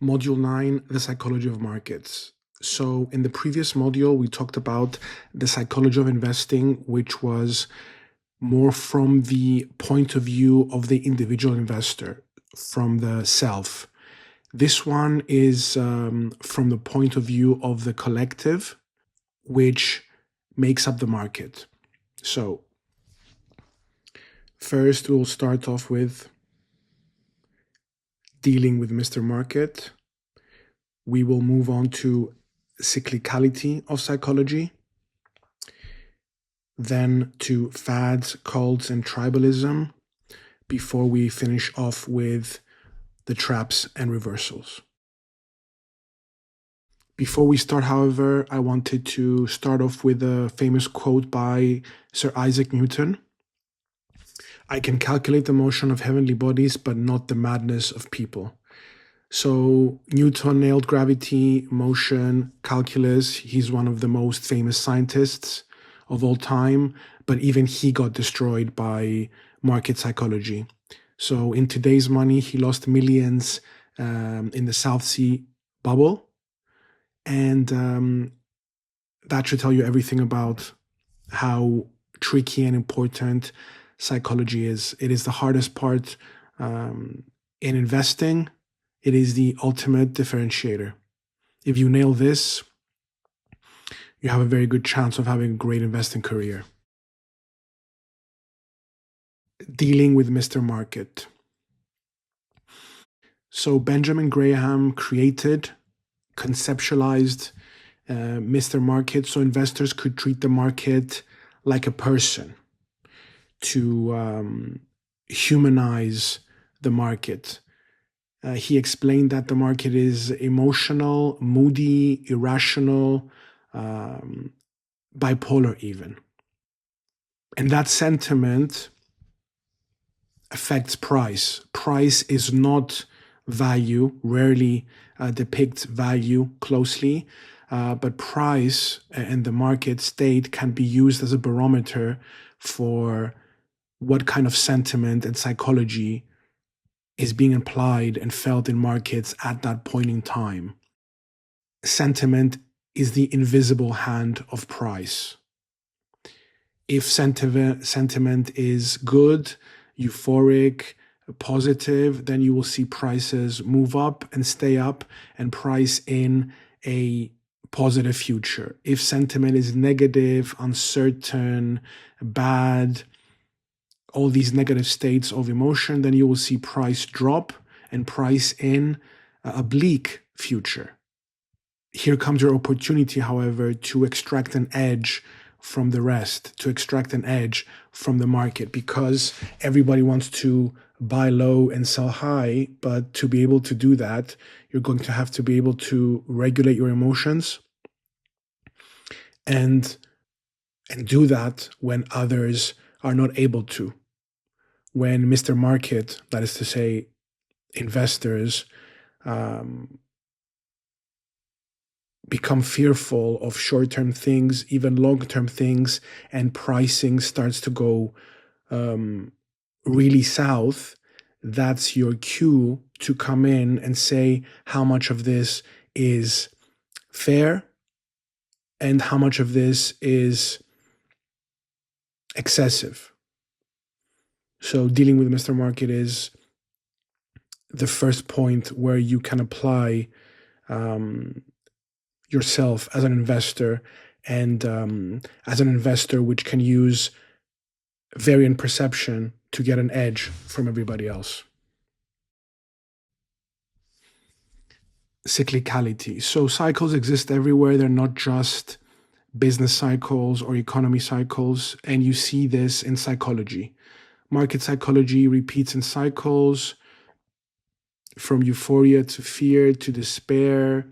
Module 9, the psychology of markets. So in the previous module, we talked about the psychology of investing, which was more from the point of view of the individual investor, from the self. This one is from the point of view of the collective, which makes up the market. So first, we'll start off with dealing with Mr. Market. We will move on to cyclicality of psychology, then to fads, cults, and tribalism, before we finish off with the traps and reversals. Before we start, however, I wanted to start off with a famous quote by Sir Isaac Newton. "I can calculate the motion of heavenly bodies, but not the madness of people." So Newton nailed gravity, motion, calculus. He's one of the most famous scientists of all time, but even he got destroyed by market psychology. So in today's money, he lost millions in the South Sea bubble. And that should tell you everything about how tricky and important psychology is. It is the hardest part in investing. It is the ultimate differentiator. If you nail this, you have a very good chance of having a great investing career. Dealing with Mr. Market. So Benjamin Graham conceptualized Mr. Market so investors could treat the market like a person, to humanize the market. He explained that the market is emotional, moody, irrational, bipolar even. And that sentiment affects price. Price is not value, rarely depicts value closely, but price and the market state can be used as a barometer for what kind of sentiment and psychology is being applied and felt in markets at that point in time. Sentiment is the invisible hand of price. If sentiment is good, euphoric, positive, then you will see prices move up and stay up and price in a positive future. If sentiment is negative, uncertain, bad, all these negative states of emotion, then you will see price drop and price in a bleak future. Here comes your opportunity, however, to extract an edge from the rest, to extract an edge from the market, because everybody wants to buy low and sell high. But to be able to do that, you're going to have to be able to regulate your emotions and do that when others are not able to. When Mr. Market, that is to say, investors, become fearful of short-term things, even long-term things, and pricing starts to go really south, that's your cue to come in and say how much of this is fair and how much of this is excessive. So dealing with Mr. Market is the first point where you can apply yourself as an investor, and as an investor which can use variant perception to get an edge from everybody else. Cyclicality. So cycles exist everywhere. They're not just business cycles or economy cycles, and you see this in psychology. Market psychology repeats in cycles, from euphoria to fear to despair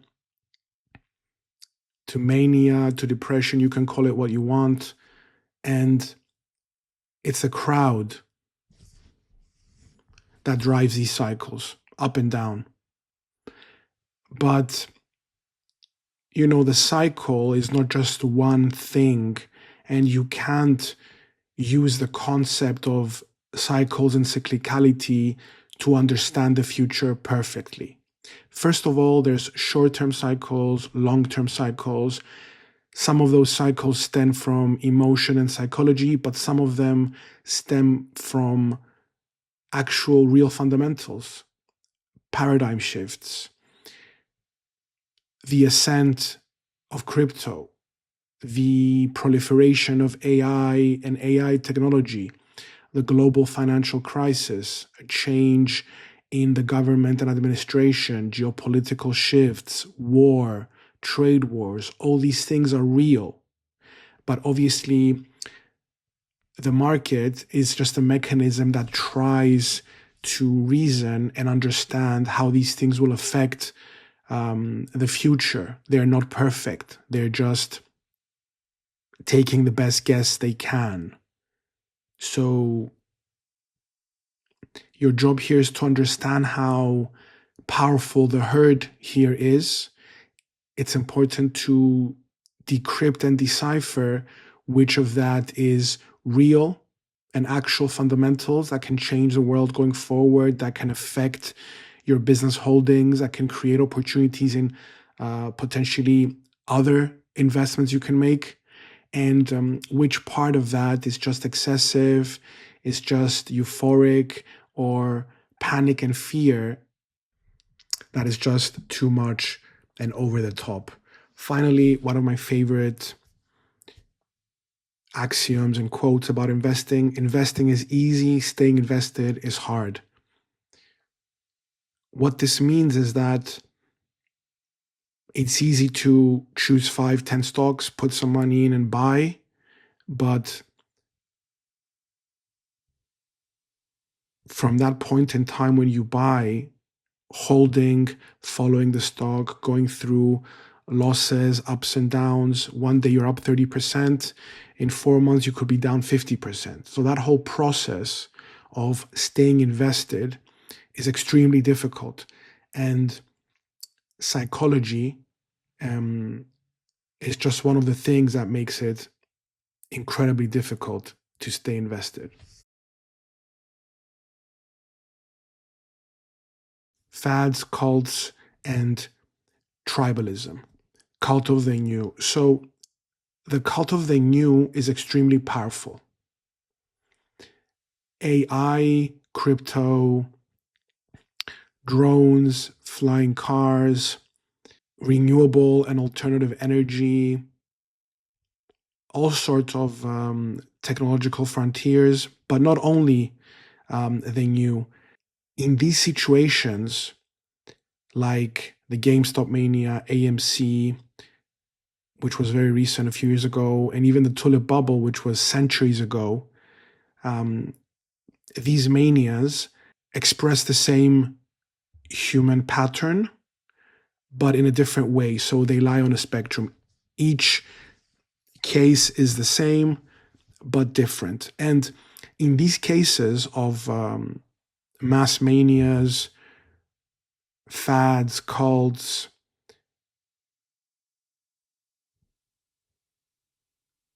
to mania to depression. You can call it what you want. And it's a crowd that drives these cycles up and down. But, the cycle is not just one thing, and you can't use the concept of cycles and cyclicality to understand the future perfectly. First of all, there's short-term cycles, long-term cycles. Some of those cycles stem from emotion and psychology, but some of them stem from actual real fundamentals, paradigm shifts, the ascent of crypto, the proliferation of AI and AI technology, the global financial crisis, a change in the government and administration, geopolitical shifts, war, trade wars. All these things are real. But obviously, the market is just a mechanism that tries to reason and understand how these things will affect the future. They're not perfect. They're just taking the best guess they can. So your job here is to understand how powerful the herd here is. It's important to decrypt and decipher which of that is real and actual fundamentals that can change the world going forward, that can affect your business holdings, that can create opportunities in potentially other investments you can make, and which part of that is just excessive, is just euphoric, or panic and fear that is just too much and over the top. Finally, one of my favorite axioms and quotes about investing is easy, staying invested is hard. What this means is that it's easy to choose 5, 10 stocks, put some money in and buy, but from that point in time when you buy, holding, following the stock, going through losses, ups and downs. One day you're up 30%. In 4 months, you could be down 50%. So that whole process of staying invested is extremely difficult. And psychology is just one of the things that makes it incredibly difficult to stay invested. Fads, cults, and tribalism. Cult of the new. So the cult of the new is extremely powerful. AI, crypto, drones, flying cars, renewable and alternative energy, all sorts of technological frontiers, but not only the new. In these situations, like the GameStop mania, AMC, which was very recent a few years ago, and even the tulip bubble, which was centuries ago, these manias express the same human pattern, but in a different way. So they lie on a spectrum. Each case is the same, but different. And in these cases of mass manias, fads, cults,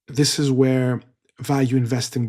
this is where value investing